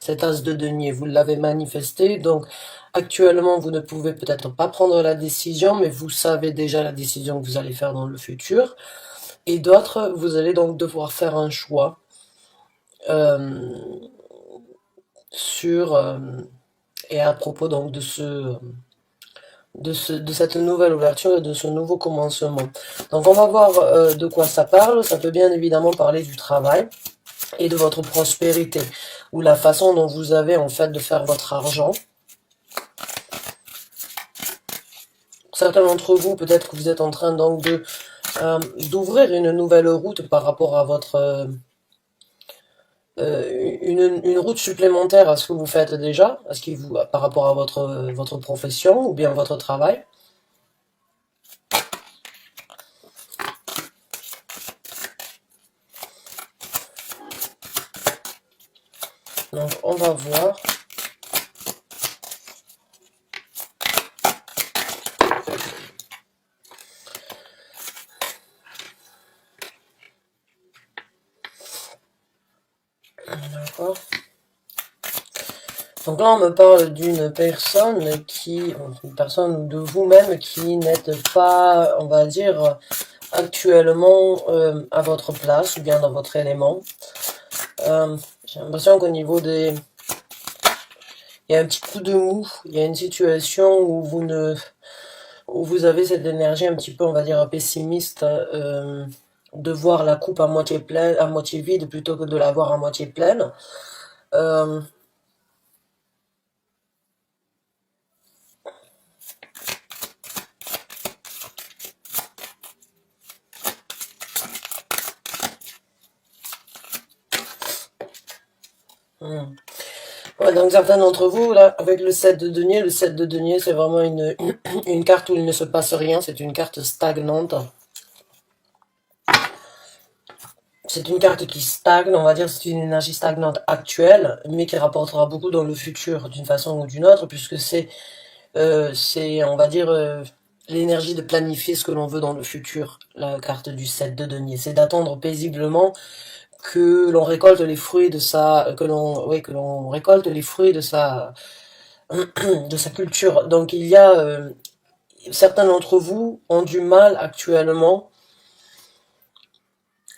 cet as de denier, vous l'avez manifesté, donc actuellement vous ne pouvez peut-être pas prendre la décision, mais vous savez déjà la décision que vous allez faire dans le futur. Et d'autres, vous allez donc devoir faire un choix euh, sur et à propos donc de cette nouvelle ouverture et de ce nouveau commencement. Donc on va voir de quoi ça parle. Ça peut bien évidemment parler du travail et de votre prospérité, ou la façon dont vous avez en fait de faire votre argent. Certains d'entre vous, peut-être que vous êtes en train donc de d'ouvrir une nouvelle route par rapport à votre une route supplémentaire à ce que vous faites déjà, à ce qui vous par rapport à votre profession ou bien votre travail. Donc on va voir. D'accord. Donc là, on me parle d'une personne une personne de vous-même qui n'êtes pas, on va dire, actuellement à votre place ou bien dans votre élément. J'ai l'impression qu'au niveau des... Il y a un petit coup de mou, il y a une situation où où vous avez cette énergie un petit peu, on va dire, pessimiste, de voir la coupe à moitié pleine, à moitié vide plutôt que de la voir à moitié pleine. Euh, hmm. Ouais, donc certains d'entre vous, là, avec le 7 de denier, c'est vraiment une carte où il ne se passe rien, c'est une carte stagnante. C'est une carte qui stagne, on va dire, c'est une énergie stagnante actuelle, mais qui rapportera beaucoup dans le futur, d'une façon ou d'une autre, puisque on va dire, l'énergie de planifier ce que l'on veut dans le futur, la carte du 7 de denier. C'est d'attendre paisiblement que l'on récolte les fruits de que l'on récolte les fruits de sa culture. Donc il y a certains d'entre vous ont du mal actuellement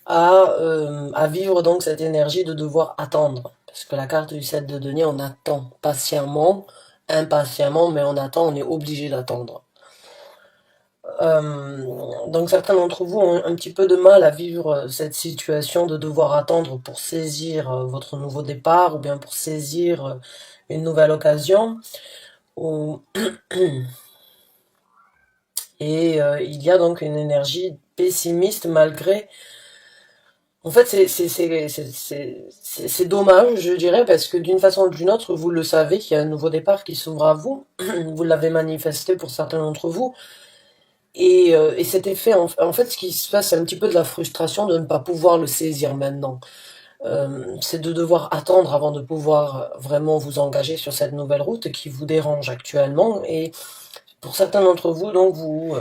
à vivre donc cette énergie de devoir attendre. Parce que la carte du 7 de denier, on attend patiemment, impatiemment, mais on attend, on est obligé d'attendre. Donc certains d'entre vous ont un petit peu de mal à vivre cette situation de devoir attendre pour saisir votre nouveau départ ou bien pour saisir une nouvelle occasion. Ou... Et il y a donc une énergie pessimiste malgré... En fait, c'est dommage, je dirais, parce que d'une façon ou d'une autre, vous le savez, qu'il y a un nouveau départ qui s'ouvre à vous. Vous l'avez manifesté pour certains d'entre vous. Et cet effet, en fait, ce qui se passe, c'est un petit peu de la frustration de ne pas pouvoir le saisir maintenant. C'est de devoir attendre avant de pouvoir vraiment vous engager sur cette nouvelle route qui vous dérange actuellement. Et pour certains d'entre vous, donc, vous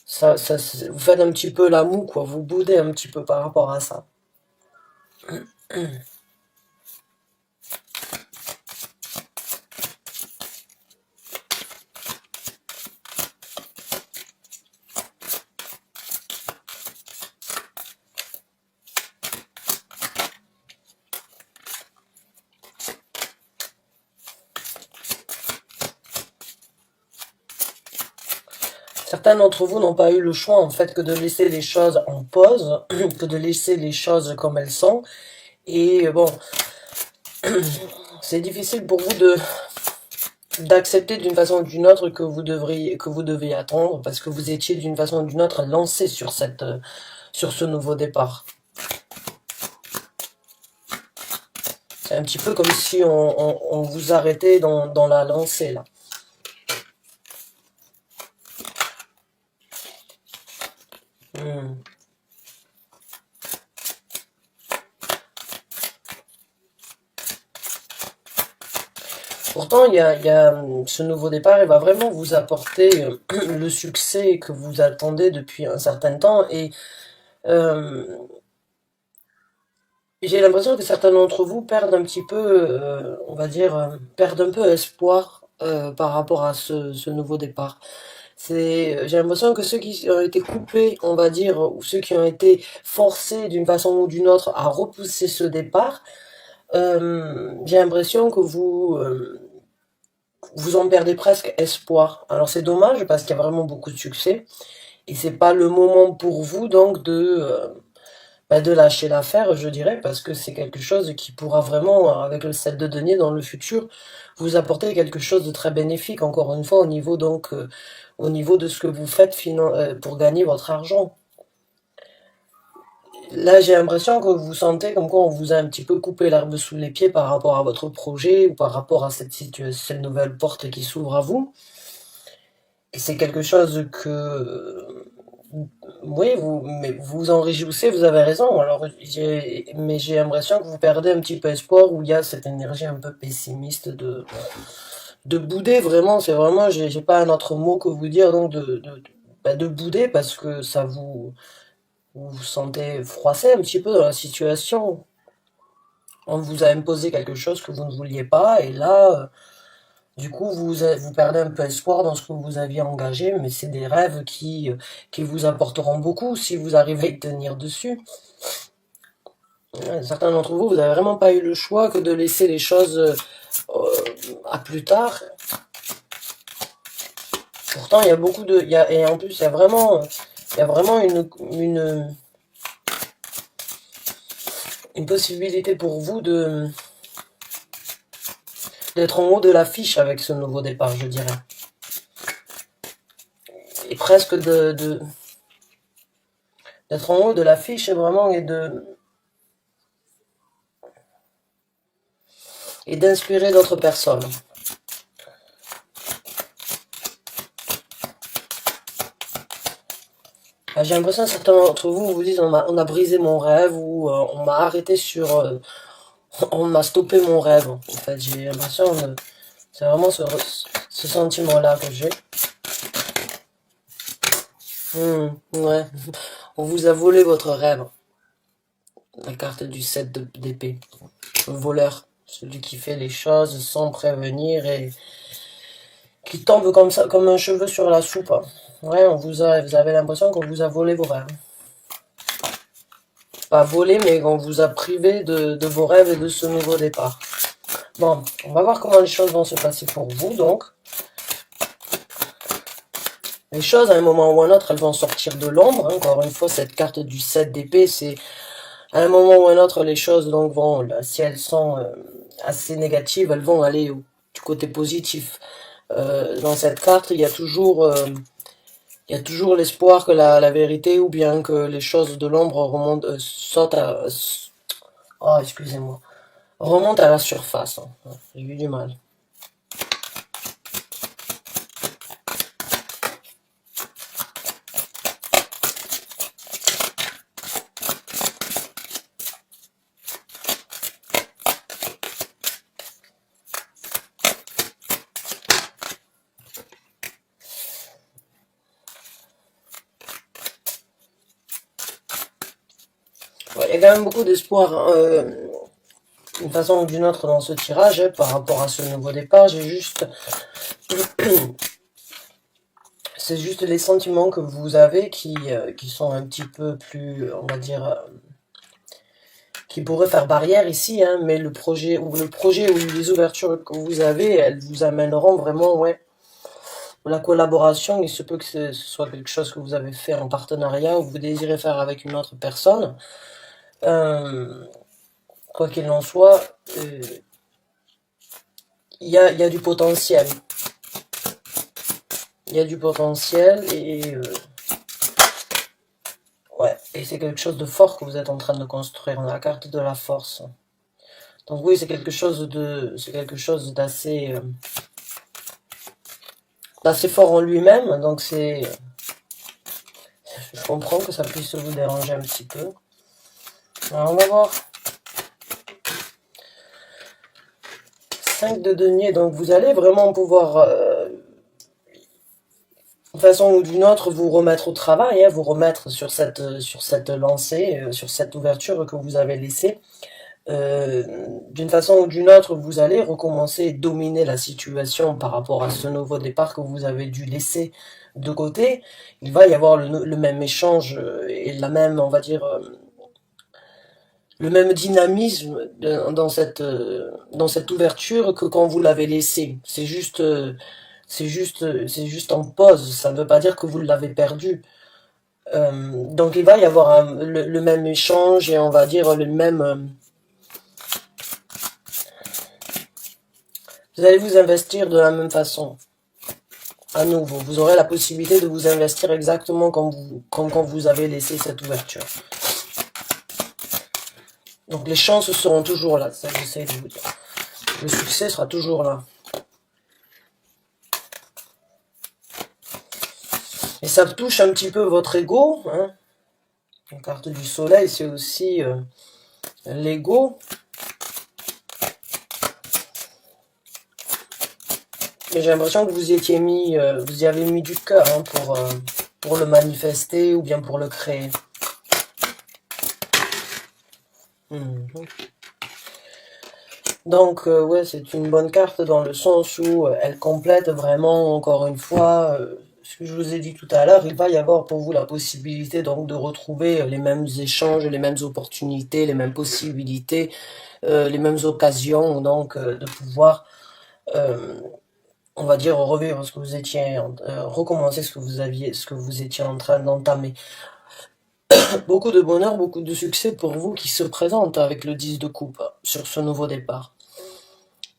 faites un petit peu la moue, quoi. Vous boudez un petit peu par rapport à ça. Certains d'entre vous n'ont pas eu le choix, en fait, que de laisser les choses en pause, que de laisser les choses comme elles sont. Et bon, c'est difficile pour vous d'accepter d'une façon ou d'une autre que vous devez attendre parce que vous étiez d'une façon ou d'une autre lancé sur sur ce nouveau départ. C'est un petit peu comme si on vous arrêtait dans la lancée là. Hmm. Pourtant, ce nouveau départ, il va vraiment vous apporter le succès que vous attendez depuis un certain temps. Et euh, J'ai l'impression que certains d'entre vous perdent un petit peu, on va dire, perdent un peu espoir par rapport à ce nouveau départ. J'ai l'impression que ceux qui ont été coupés, on va dire, ou ceux qui ont été forcés d'une façon ou d'une autre à repousser ce départ, j'ai l'impression que vous en perdez presque espoir. Alors c'est dommage parce qu'il y a vraiment beaucoup de succès et c'est pas le moment pour vous donc de lâcher l'affaire, je dirais, parce que c'est quelque chose qui pourra vraiment, avec le 7 de denier dans le futur, vous apporter quelque chose de très bénéfique, encore une fois, au niveau au niveau de ce que vous faites pour gagner votre argent. Là, j'ai l'impression que vous sentez comme quoi on vous a un petit peu coupé l'herbe sous les pieds par rapport à votre projet ou par rapport à cette situation, cette nouvelle porte qui s'ouvre à vous. Et c'est quelque chose que, oui, mais vous vous en réjouissez, vous avez raison. Alors, mais j'ai l'impression que vous perdez un petit peu espoir où il y a cette énergie un peu pessimiste de bouder, vraiment. C'est vraiment, j'ai pas un autre mot que vous dire, donc de bouder parce que vous vous sentez froissé un petit peu dans la situation. On vous a imposé quelque chose que vous ne vouliez pas, et là, du coup, vous perdez un peu espoir dans ce que vous aviez engagé, mais c'est des rêves qui vous apporteront beaucoup si vous arrivez à y tenir dessus. Certains d'entre vous, vous n'avez vraiment pas eu le choix que de laisser les choses à plus tard. Pourtant, il y a beaucoup de, et en plus, il y a vraiment une possibilité pour vous d'être en haut de l'affiche avec ce nouveau départ, je dirais. Et presque d'être en haut de l'affiche vraiment et d'inspirer d'autres personnes. J'ai l'impression que certains d'entre vous vous disent on a brisé mon rêve ou on m'a arrêté on m'a stoppé mon rêve. En fait, j'ai l'impression c'est vraiment ce sentiment-là que j'ai. Ouais, on vous a volé votre rêve. La carte du 7 d'épée. Le voleur, celui qui fait les choses sans prévenir et qui tombe comme ça, comme un cheveu sur la soupe. Ouais, vous avez l'impression qu'on vous a volé vos rêves. Pas volé, mais qu'on vous a privé de vos rêves et de ce nouveau départ. Bon, on va voir comment les choses vont se passer pour vous, donc. Les choses, à un moment ou à un autre, elles vont sortir de l'ombre. Encore une fois, cette carte du 7 d'épée, c'est à un moment ou à un autre, les choses donc vont, si elles sont assez négatives, elles vont aller du côté positif. Dans cette carte, il y a toujours l'espoir que la vérité ou bien que les choses de l'ombre remontent, sautent à, oh, excusez-moi, remontent à la surface. J'ai eu du mal. Ouais, il y a quand même beaucoup d'espoir, d'une façon ou d'une autre dans ce tirage, par rapport à ce nouveau départ. C'est juste les sentiments que vous avez qui sont un petit peu plus, on va dire, qui pourraient faire barrière ici, hein, mais le projet ou les ouvertures que vous avez, elles vous amèneront vraiment, ouais, la collaboration. Il se peut que ce soit quelque chose que vous avez fait en partenariat ou que vous désirez faire avec une autre personne. Quoi qu'il en soit, il y a du potentiel. Il y a du potentiel ouais, et c'est quelque chose de fort que vous êtes en train de construire, la carte de la force. Donc oui, c'est quelque chose d'assez fort en lui-même. Donc je comprends que ça puisse vous déranger un petit peu. Alors on va voir. 5 de denier, donc vous allez vraiment pouvoir façon ou d'une autre vous remettre au travail, hein, vous remettre sur cette lancée, sur cette ouverture que vous avez laissée. D'une façon ou d'une autre, vous allez recommencer et dominer la situation par rapport à ce nouveau départ que vous avez dû laisser de côté. Il va y avoir le même échange et la même, on va dire, le même dynamisme dans cette ouverture que quand vous l'avez laissé. C'est juste en pause. Ça ne veut pas dire que vous l'avez perdu. Donc il va y avoir le même échange et on va dire le même. Vous allez vous investir de la même façon. À nouveau, vous aurez la possibilité de vous investir exactement comme quand vous avez laissé cette ouverture. Donc les chances seront toujours là, ça j'essaie de vous dire. Le succès sera toujours là. Et ça touche un petit peu votre ego. Hein. La carte du soleil, c'est aussi l'ego. Mais j'ai l'impression que vous y étiez mis, vous y avez mis du cœur hein, pour le manifester ou bien pour le créer. Donc, ouais, c'est une bonne carte dans le sens où elle complète vraiment, encore une fois, ce que je vous ai dit tout à l'heure, il va y avoir pour vous la possibilité donc de retrouver les mêmes échanges, les mêmes opportunités, les mêmes possibilités, les mêmes occasions, donc de pouvoir, on va dire, revivre ce que vous étiez, recommencer ce que vous étiez en train d'entamer. Beaucoup de bonheur, beaucoup de succès pour vous qui se présentent avec le 10 de coupe sur ce nouveau départ.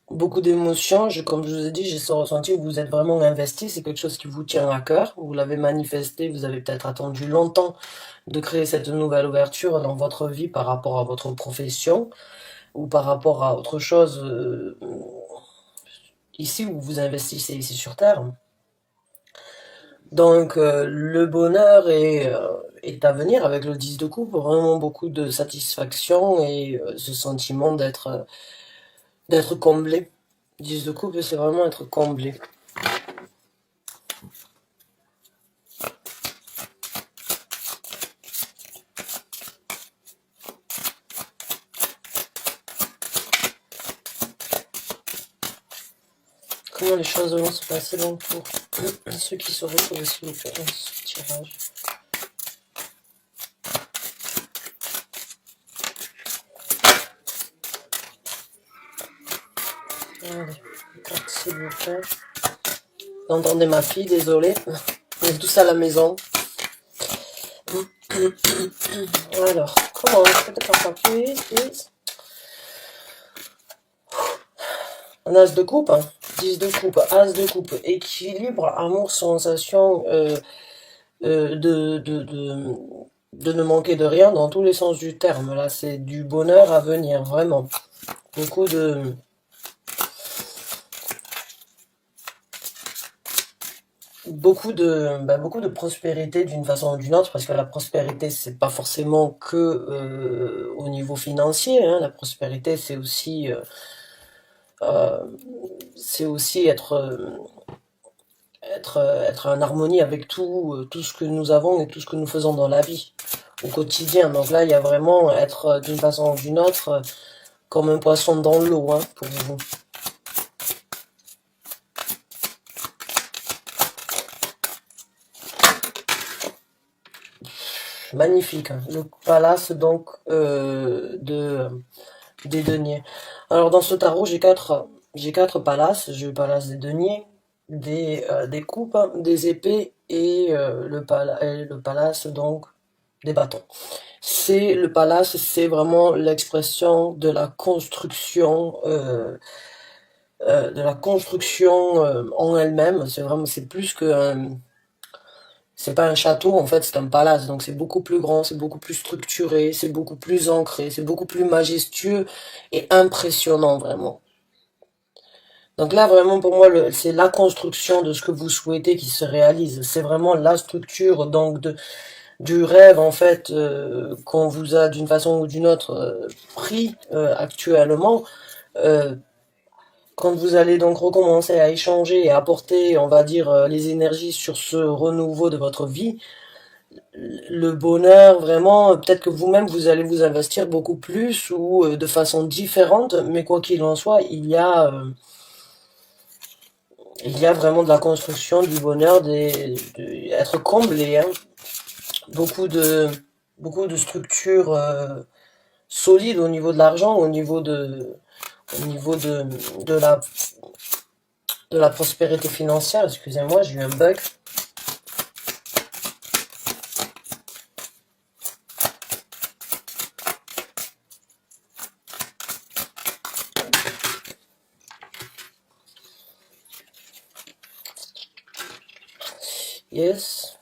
Beaucoup d'émotions, comme je vous ai dit, j'ai ce ressenti où vous êtes vraiment investi, c'est quelque chose qui vous tient à cœur, vous l'avez manifesté, vous avez peut-être attendu longtemps de créer cette nouvelle ouverture dans votre vie par rapport à votre profession ou par rapport à autre chose ici où vous investissez ici sur Terre. Donc le bonheur est à venir avec le 10 de coupe, vraiment beaucoup de satisfaction et ce sentiment d'être comblé. 10 de coupe, c'est vraiment être comblé. Comment les choses vont se passer donc pour ceux qui se retrouvent s'il vous plaît dans ce tirage. Allez, carte s'il vous plaît. Vous entendez ma fille, désolée. On est tous à la maison. Alors, comment peut-être un papier, un as de coupe, hein. 10 de coupe, as de coupe, équilibre, amour, sensation de ne manquer de rien dans tous les sens du terme. Là, c'est du bonheur à venir, vraiment. Beaucoup de prospérité d'une façon ou d'une autre, parce que la prospérité, c'est pas forcément que au niveau financier, hein. La prospérité, c'est aussi être en harmonie avec tout ce que nous avons et tout ce que nous faisons dans la vie, au quotidien. Donc là, il y a vraiment être d'une façon ou d'une autre comme un poisson dans l'eau, hein, pour vous. Magnifique, hein. Le palace donc des deniers. Alors dans ce tarot, j'ai quatre palaces. J'ai le palace des deniers, des coupes, hein, des épées et le palace donc des bâtons. Le palace, c'est vraiment l'expression de la construction, en elle-même. C'est plus que c'est pas un château, en fait, c'est un palace. Donc c'est beaucoup plus grand, c'est beaucoup plus structuré, c'est beaucoup plus ancré, c'est beaucoup plus majestueux et impressionnant, vraiment. Donc là, vraiment, pour moi, c'est la construction de ce que vous souhaitez qui se réalise. C'est vraiment la structure, donc, du rêve, en fait, qu'on vous a, d'une façon ou d'une autre, pris actuellement. quand vous allez donc recommencer à échanger et apporter, on va dire, les énergies sur ce renouveau de votre vie, le bonheur, vraiment, peut-être que vous-même, vous allez vous investir beaucoup plus ou de façon différente, mais quoi qu'il en soit, il y a vraiment de la construction du bonheur, être comblé, hein. Beaucoup de, beaucoup de structures solides au niveau de l'argent, au niveau de la prospérité financière. Excusez-moi, j'ai eu un bug. Yes.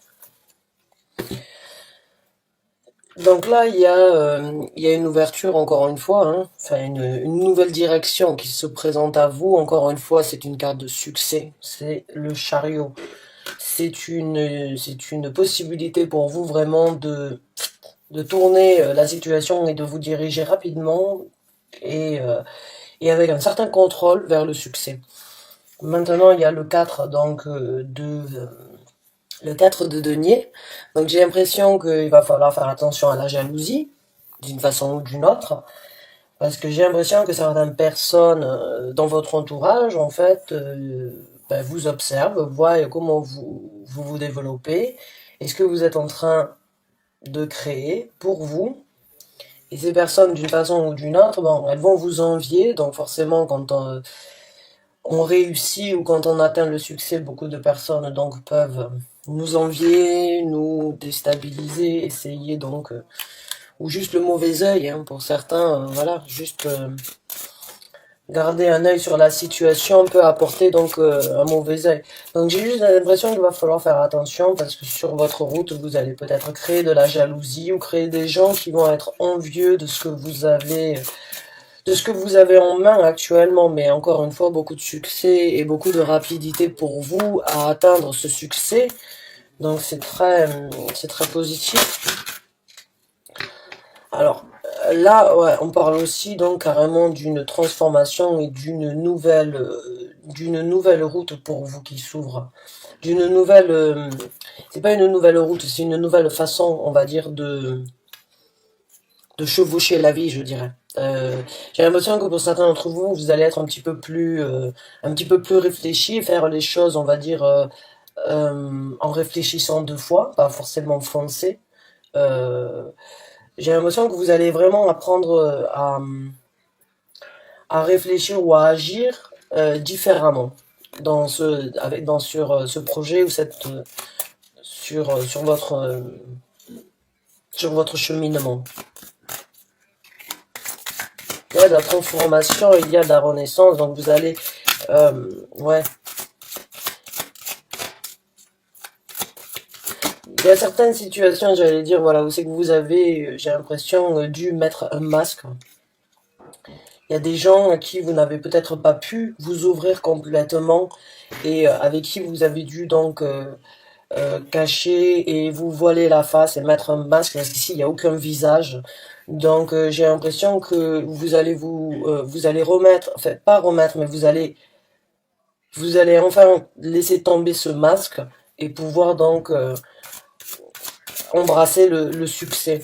Donc là, il y a une ouverture, encore une fois, hein, enfin une nouvelle direction qui se présente à vous. Encore une fois, c'est une carte de succès, c'est le chariot. C'est une possibilité pour vous vraiment de tourner la situation et de vous diriger rapidement et, euh, et avec un certain contrôle vers le succès. Maintenant, il y a le 4 donc, le 4 de denier. Donc j'ai l'impression qu'il va falloir faire attention à la jalousie, d'une façon ou d'une autre, parce que j'ai l'impression que certaines personnes dans votre entourage, en fait, ben, vous observent, voient comment vous développez, et ce que vous êtes en train de créer pour vous. Et ces personnes, d'une façon ou d'une autre, bon, elles vont vous envier, donc forcément, quand on réussit ou quand on atteint le succès, beaucoup de personnes donc peuvent nous envier, nous déstabiliser, essayer donc, ou juste le mauvais œil, hein, pour certains, voilà, juste garder un œil sur la situation peut apporter donc un mauvais œil. Donc j'ai juste l'impression qu'il va falloir faire attention parce que sur votre route, vous allez peut-être créer de la jalousie ou créer des gens qui vont être envieux de ce que vous avez en main actuellement, mais encore une fois, beaucoup de succès et beaucoup de rapidité pour vous à atteindre ce succès. Donc c'est très positif. Alors là, ouais, on parle aussi donc carrément d'une transformation et d'une nouvelle route pour vous qui s'ouvre. D'une nouvelle, c'est pas une nouvelle route, c'est une nouvelle façon, on va dire, de chevaucher la vie, je dirais. J'ai l'impression que pour certains d'entre vous, vous allez être un petit peu plus réfléchi, faire les choses, on va dire, en réfléchissant deux fois, pas forcément foncer. Euh, j'ai l'impression que vous allez vraiment apprendre à réfléchir ou à agir différemment sur ce projet ou sur votre cheminement. Il y a de la transformation, il y a de la renaissance, donc vous allez, ouais, il y a certaines situations, j'allais dire, voilà, où c'est que vous avez, j'ai l'impression, dû mettre un masque. Il y a des gens à qui vous n'avez peut-être pas pu vous ouvrir complètement et avec qui vous avez dû donc cacher et vous voiler la face et mettre un masque parce qu'ici il n'y a aucun visage. Donc j'ai l'impression que vous allez remettre, enfin pas remettre, mais vous allez enfin laisser tomber ce masque et pouvoir donc embrasser le succès.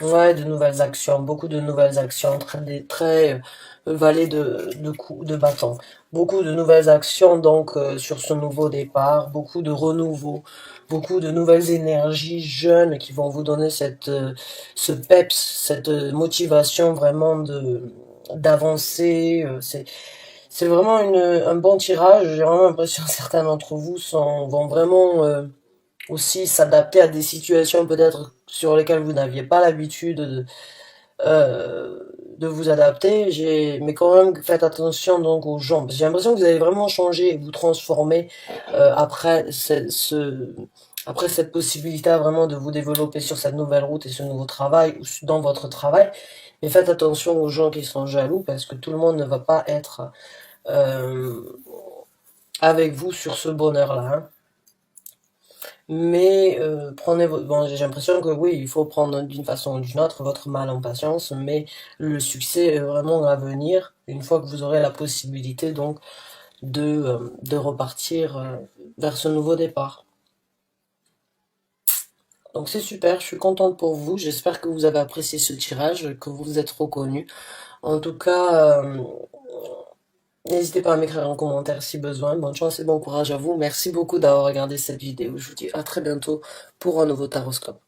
Ouais, de nouvelles actions, beaucoup de nouvelles actions, très valet de coups, de bâton. Beaucoup de nouvelles actions donc sur ce nouveau départ, beaucoup de renouveau, beaucoup de nouvelles énergies jeunes qui vont vous donner ce peps, cette motivation vraiment de d'avancer. C'est vraiment un bon tirage. J'ai vraiment l'impression que certains d'entre vous vont vraiment aussi s'adapter à des situations peut-être sur lesquelles vous n'aviez pas l'habitude de vous adapter. Mais quand même faites attention donc aux gens. J'ai l'impression que vous allez vraiment changer et vous transformer après après cette possibilité vraiment de vous développer sur cette nouvelle route et ce nouveau travail ou dans votre travail. Mais faites attention aux gens qui sont jaloux parce que tout le monde ne va pas être euh, avec vous sur ce bonheur-là, hein. mais prenez votre... Bon, j'ai l'impression que oui, il faut prendre d'une façon ou d'une autre votre mal en patience, mais le succès est vraiment à venir, une fois que vous aurez la possibilité donc de repartir vers ce nouveau départ. Donc c'est super, je suis contente pour vous, j'espère que vous avez apprécié ce tirage, que vous vous êtes reconnus. En tout cas, n'hésitez pas à m'écrire en commentaire si besoin. Bonne chance et bon courage à vous. Merci beaucoup d'avoir regardé cette vidéo. Je vous dis à très bientôt pour un nouveau Taroscope.